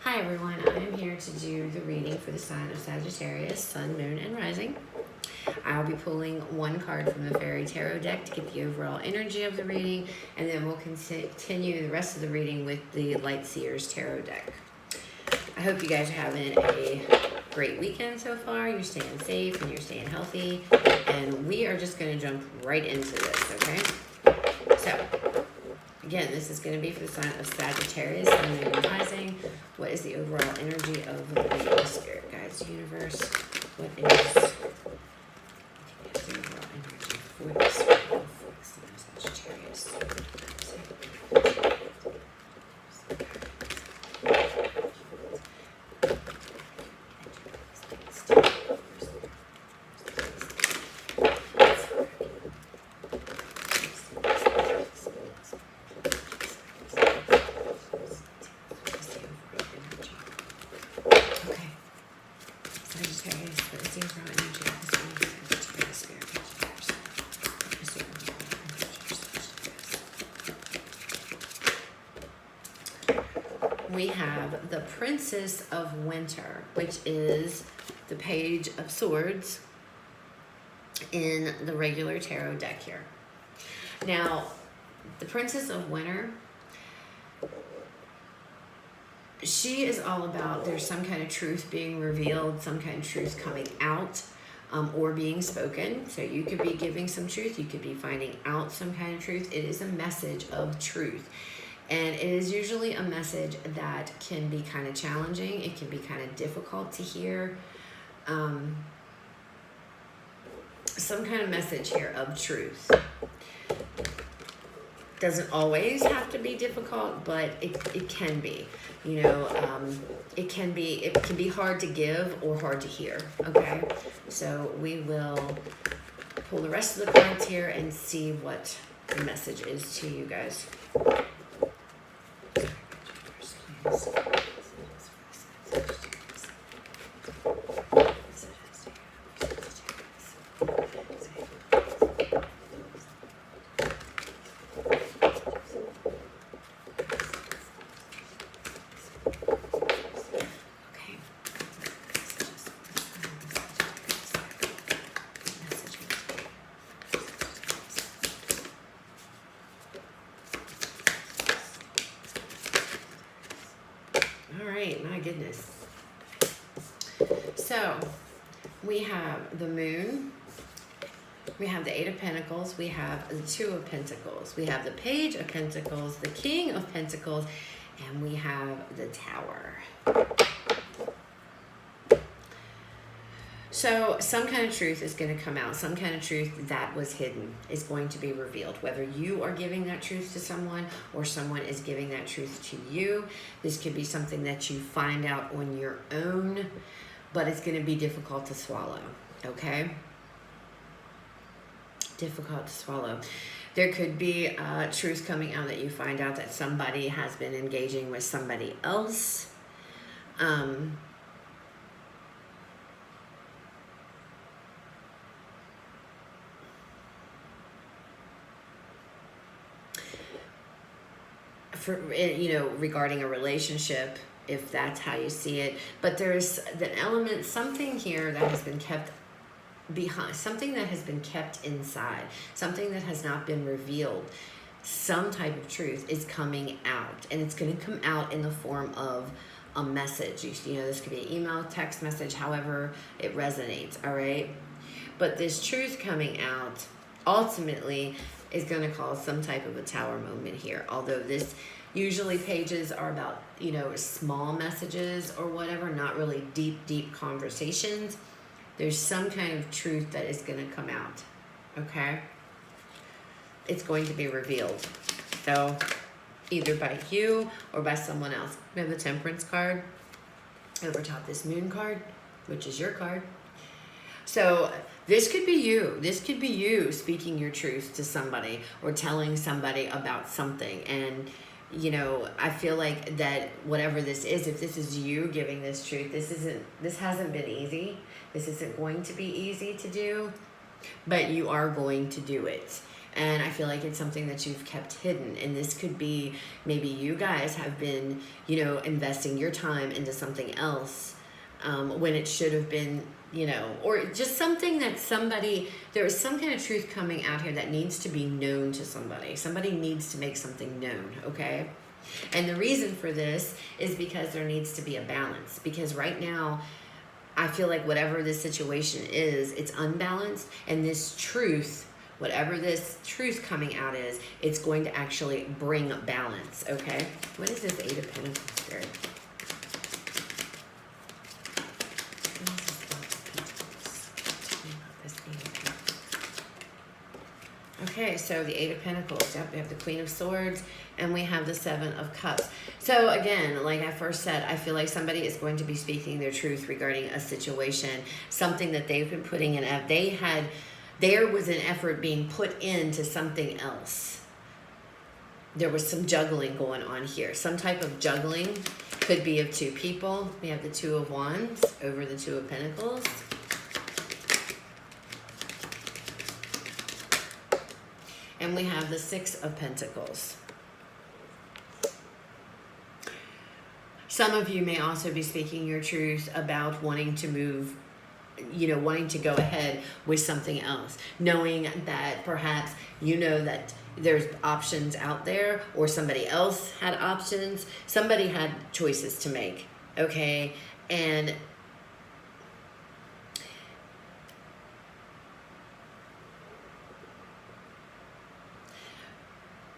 Hi everyone, I am here to do the reading for the sign of Sagittarius, Sun, Moon, and Rising. I'll be pulling one card from the Fairy Tarot deck to get the overall energy of the reading, and then we'll continue the rest of the reading with the Light Seers Tarot deck. I hope you guys are having a great weekend so far. You're staying safe and you're staying healthy, and we are just going to jump right into this, okay? So, again, this is going to be for the sign of Sagittarius, Sun, Moon, and Rising. What is the overall energy of the reading? Spirit guides, universe. What is the overall energy for this reading for the sign of Sagittarius? We have the Princess of Winter, which is the Page of Swords in the regular tarot deck here. Now, the Princess of Winter, she is all about there's some kind of truth being revealed, some kind of truth coming out, or being spoken. So you could be giving some truth, you could be finding out some kind of truth. It is a message of truth. And it is usually a message that can be kind of challenging. It can be kind of difficult to hear. Some kind of message here of truth. Doesn't always have to be difficult, but it can be. You know, it can be hard to give or hard to hear. Okay, so we will pull the rest of the cards here and see what the message is to you guys. My goodness. So we have the Moon, we have the Eight of Pentacles, we have the Two of Pentacles, we have the Page of Pentacles, the King of Pentacles, and we have the Tower. So some kind of truth is going to come out. Some kind of truth that was hidden is going to be revealed. Whether you are giving that truth to someone or someone is giving that truth to you. This could be something that you find out on your own, but it's going to be difficult to swallow, okay? Difficult to swallow. There could be truth coming out that you find out that somebody has been engaging with somebody else. For, you know, regarding a relationship, if that's how you see it. But there's an element, something here that has been kept behind, something that has been kept inside, something that has not been revealed. Some type of truth is coming out, and it's going to come out in the form of a message. You know, this could be an email, text message, however it resonates, all right? But this truth coming out ultimately is going to cause some type of a tower moment here. Although this usually pages are about, you know, small messages or whatever, not really deep conversations. There's some kind of truth that is going to come out, okay? It's going to be revealed. So either by you or by someone else. We have the Temperance card over top, this Moon card, which is your card. So this could be you. This could be you speaking your truth to somebody or telling somebody about something. And, you know, I feel like that whatever this is, if this is you giving this truth, this hasn't been easy. This isn't going to be easy to do, but you are going to do it. And I feel like it's something that you've kept hidden. And this could be, maybe you guys have been, you know, investing your time into something else when it should have been, you know, or just something that somebody, there is some kind of truth coming out here that needs to be known to somebody. Somebody needs to make something known, okay? And the reason for this is because there needs to be a balance. Because right now, I feel like whatever this situation is, it's unbalanced. And this truth, whatever this truth coming out is, it's going to actually bring balance, okay? What is this Eight of Pentacles here? Okay, so the Eight of Pentacles. Yep, we have the Queen of Swords, and we have the Seven of Cups. So again, like I first said, I feel like somebody is going to be speaking their truth regarding a situation, something that they've been putting in. There was an effort being put into something else. There was some juggling going on here. Some type of juggling could be of two people. We have the Two of Wands over the Two of Pentacles. And we have the Six of Pentacles. Some of you may also be speaking your truth about wanting to move, you know, wanting to go ahead with something else. Knowing that perhaps you know that there's options out there, or somebody else had options. Somebody had choices to make, okay? And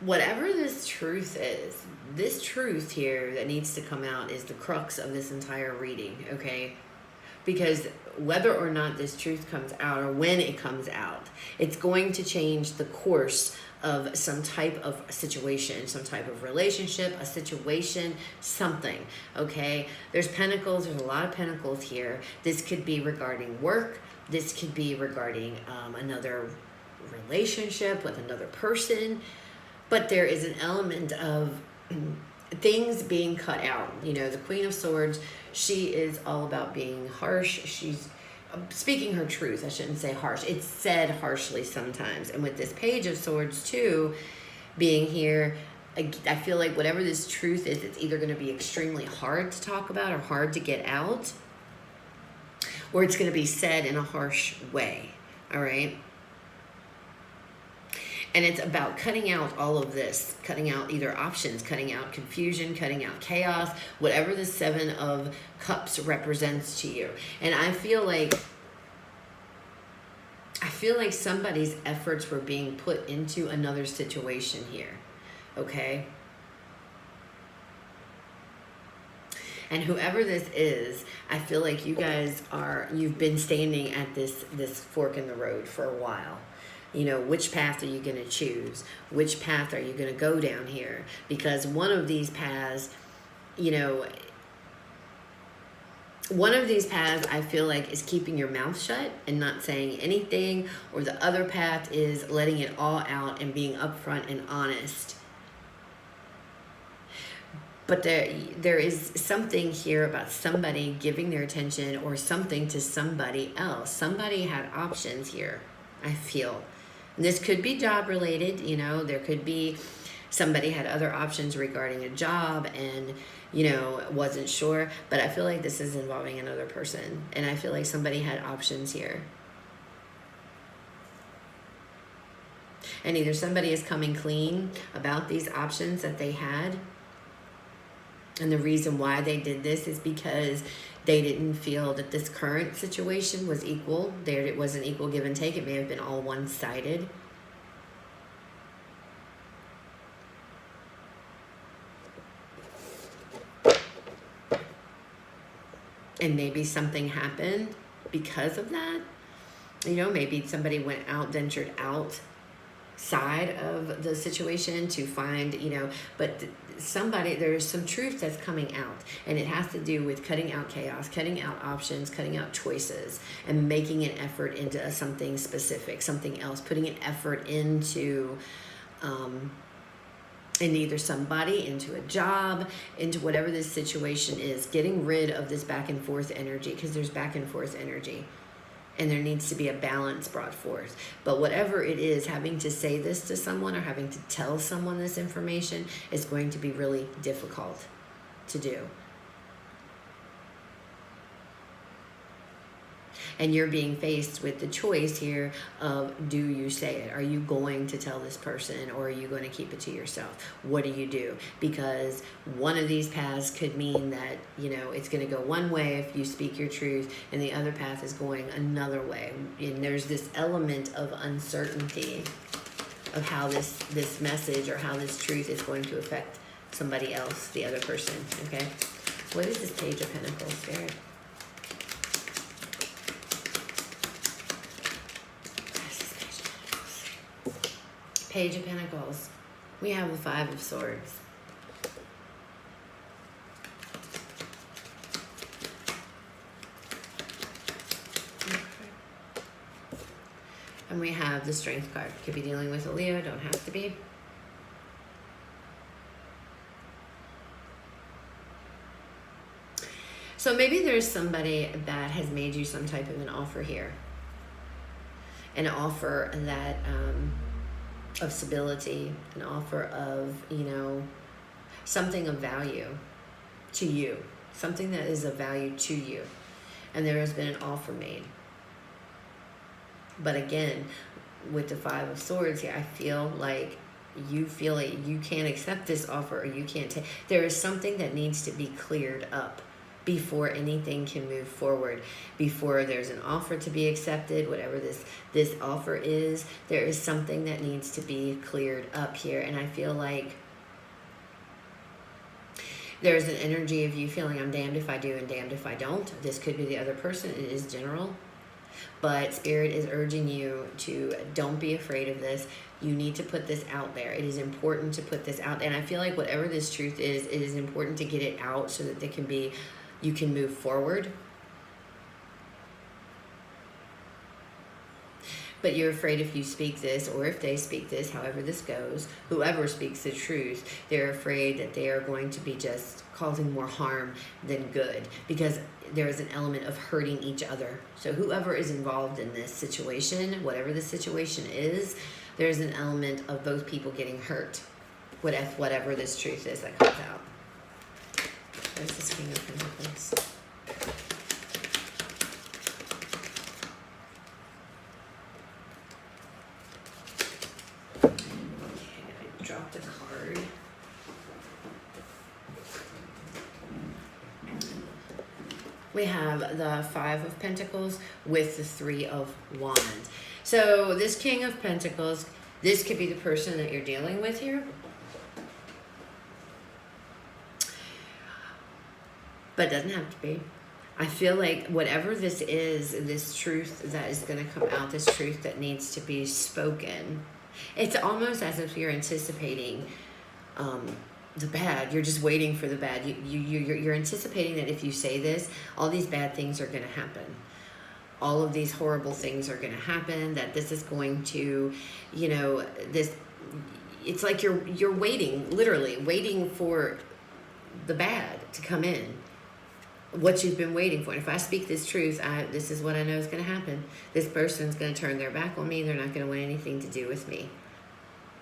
whatever this truth is, this truth here that needs to come out is the crux of this entire reading, okay? Because whether or not this truth comes out, or when it comes out, it's going to change the course of some type of situation, some type of relationship, a situation, something, okay? There's pentacles, there's a lot of pentacles here. This could be regarding work. This could be regarding another relationship with another person. But there is an element of things being cut out. You know, the Queen of Swords, she is all about being harsh. She's speaking her truth. I shouldn't say harsh. It's said harshly sometimes. And with this Page of Swords too being here, I feel like whatever this truth is, it's either going to be extremely hard to talk about or hard to get out, or it's going to be said in a harsh way. All right? And it's about cutting out all of this, cutting out either options, cutting out confusion, cutting out chaos, whatever the Seven of Cups represents to you. And I feel like somebody's efforts were being put into another situation here, okay? And whoever this is, I feel like you guys you've been standing at this fork in the road for a while. You know, which path are you going to choose? Which path are you going to go down here? Because one of these paths, you know, one of these paths I feel like is keeping your mouth shut and not saying anything, or the other path is letting it all out and being upfront and honest. But there is something here about somebody giving their attention or something to somebody else. Somebody had options here, I feel. And this could be job related, you know, there could be somebody had other options regarding a job and, you know, wasn't sure. But I feel like this is involving another person. And I feel like somebody had options here. And either somebody is coming clean about these options that they had. And the reason why they did this is because they didn't feel that this current situation was equal. It wasn't equal give and take. It may have been all one-sided. And maybe something happened because of that. You know, maybe somebody went out, ventured outside of the situation to find, you know, but there's some truth that's coming out, and it has to do with cutting out chaos, cutting out options, cutting out choices, and making an effort into something specific, something else, putting an effort into either somebody, into a job, into whatever this situation is, getting rid of this back and forth energy, because there's back and forth energy. And there needs to be a balance brought forth. But whatever it is, having to say this to someone or having to tell someone this information is going to be really difficult to do. And you're being faced with the choice here of, do you say it? Are you going to tell this person, or are you going to keep it to yourself? What do you do? Because one of these paths could mean that, it's going to go one way if you speak your truth, and the other path is going another way. And there's this element of uncertainty of how this message or how this truth is going to affect somebody else, the other person, okay? What is this Page of Pentacles, Spirit? Page of Pentacles. We have the Five of Swords. Okay. And we have the Strength card. Could be dealing with a Leo, don't have to be. So maybe there's somebody that has made you some type of an offer here. An offer that of stability, an offer of, something of value to you, something that is of value to you. And there has been an offer made. But again, with the Five of Swords here, I feel like you can't accept this offer, or you can't take. There is something that needs to be cleared up before anything can move forward, before there's an offer to be accepted, whatever this offer is. There is something that needs to be cleared up here. And I feel like there's an energy of you feeling, I'm damned if I do and damned if I don't. This could be the other person. It is general. But Spirit is urging you to don't be afraid of this. You need to put this out there. It is important to put this out. And I feel like whatever this truth is, it is important to get it out so that you can move forward. But you're afraid if you speak this, or if they speak this, however this goes, whoever speaks the truth, they're afraid that they are going to be just causing more harm than good, because there is an element of hurting each other. So whoever is involved in this situation, whatever the situation is, there's an element of both people getting hurt, whatever this truth is that comes out. There's this King of Pentacles. Okay, I dropped a card. We have the Five of Pentacles with the Three of Wands. So this King of Pentacles, this could be the person that you're dealing with here. But it doesn't have to be. I feel like whatever this is, this truth that is going to come out, this truth that needs to be spoken, it's almost as if you're anticipating the bad. You're just waiting for the bad. You're anticipating that if you say this, all these bad things are going to happen. All of these horrible things are going to happen, that this is going to, this, it's like you're waiting, literally waiting for the bad to come in. What you've been waiting for. And if I speak this truth, this is what I know is going to happen. This person's going to turn their back on me. They're not going to want anything to do with me.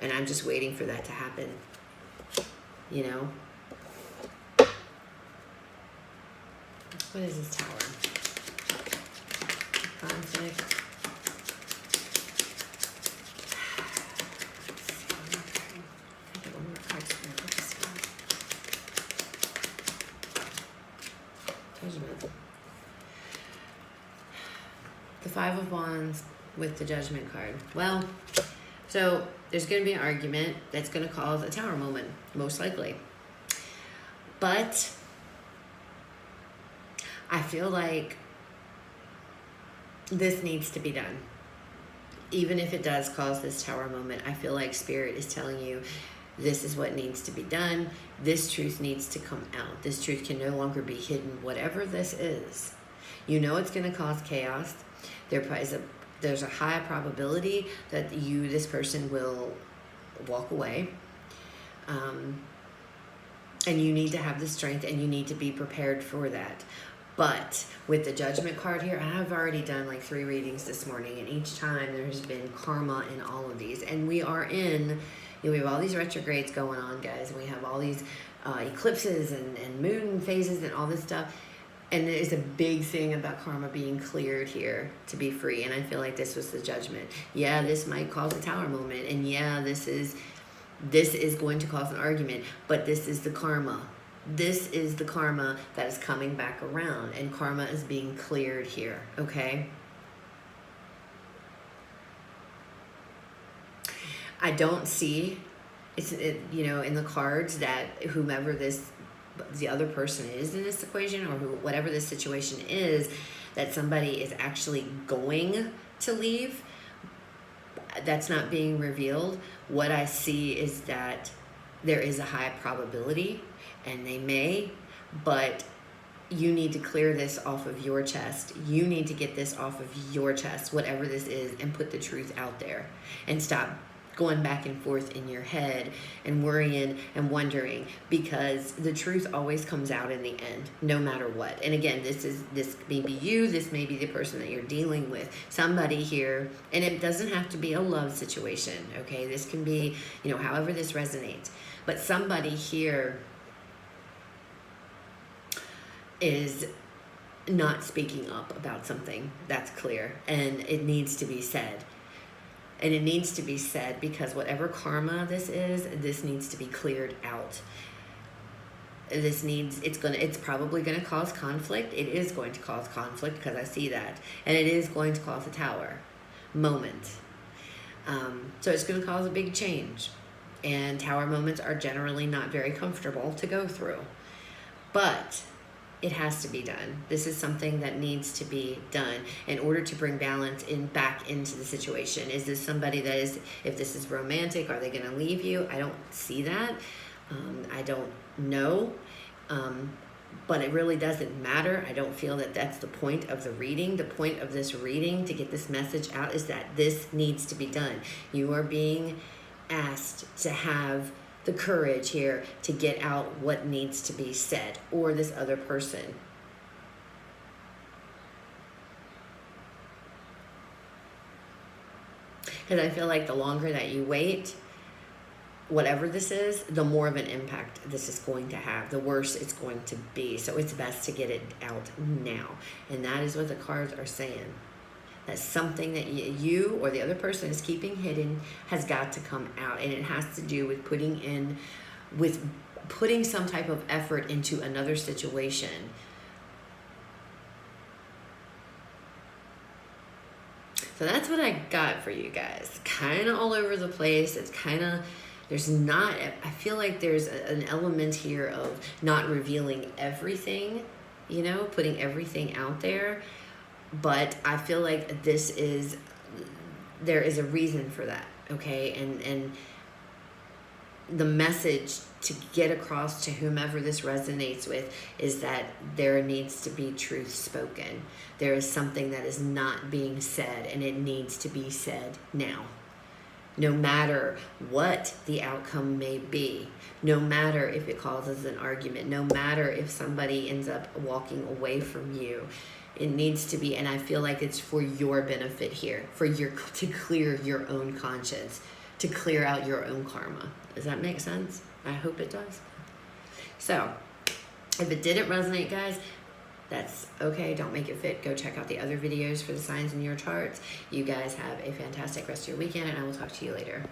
And I'm just waiting for that to happen. What is this Tower? Conflict. The Five of Wands with the Judgment card. Well, so there's going to be an argument that's going to cause a Tower moment, most likely. But I feel like this needs to be done. Even if it does cause this Tower moment, I feel like Spirit is telling you this is what needs to be done. This truth needs to come out. This truth can no longer be hidden, whatever this is. It's going to cause chaos. There's a high probability that this person will walk away. And you need to have the strength, and you need to be prepared for that. But with the Judgment card here, I've already done like 3 readings this morning, and each time there's been karma in all of these. And we are in, we have all these retrogrades going on, guys, and we have all these eclipses and moon phases and all this stuff. And there's a big thing about karma being cleared here to be free. And I feel like this was the Judgment. Yeah, this might cause a Tower moment. And yeah, this is going to cause an argument. But this is the karma. This is the karma that is coming back around. And karma is being cleared here. Okay? I don't see, in the cards that whomever the other person is in this equation, or whatever this situation is, that somebody is actually going to leave. That's not being revealed. What I see is that there is a high probability, and they may, but you need to clear this off of your chest. You need to get this off of your chest, whatever this is, and put the truth out there, and stop going back and forth in your head and worrying and wondering, because the truth always comes out in the end, no matter what. And again, this may be you, this may be the person that you're dealing with, somebody here, and it doesn't have to be a love situation, okay? This can be, however this resonates, but somebody here is not speaking up about something that's clear, and it needs to be said. And it needs to be said because whatever karma this needs to be cleared out. It's probably gonna cause conflict. It is going to cause conflict because I see that. And it is going to cause a Tower moment. So it's gonna cause a big change. And Tower moments are generally not very comfortable to go through. But it has to be done. This is something that needs to be done in order to bring balance back into the situation. Is this somebody that is, if this is romantic, are they going to leave you? I don't see that. I don't know. But it really doesn't matter. I don't feel that that's the point of the reading. The point of this reading, to get this message out, is that this needs to be done. You are being asked to have the courage here to get out what needs to be said, or this other person. Because I feel like the longer that you wait, whatever this is, the more of an impact this is going to have, the worse it's going to be. So it's best to get it out now. And that is what the cards are saying. That something that you or the other person is keeping hidden has got to come out. And it has to do with putting some type of effort into another situation. So that's what I got for you guys. Kind of all over the place. It's kind of, I feel like there's an element here of not revealing everything, putting everything out there. But I feel like there is a reason for that, okay? And the message to get across to whomever this resonates with is that there needs to be truth spoken. There is something that is not being said, and it needs to be said now. No matter what the outcome may be, no matter if it causes an argument, no matter if somebody ends up walking away from you, it needs to be, and I feel like it's for your benefit here, to clear your own conscience, to clear out your own karma. Does that make sense? I hope it does. So, if it didn't resonate, guys, that's okay. Don't make it fit. Go check out the other videos for the signs in your charts. You guys have a fantastic rest of your weekend, and I will talk to you later.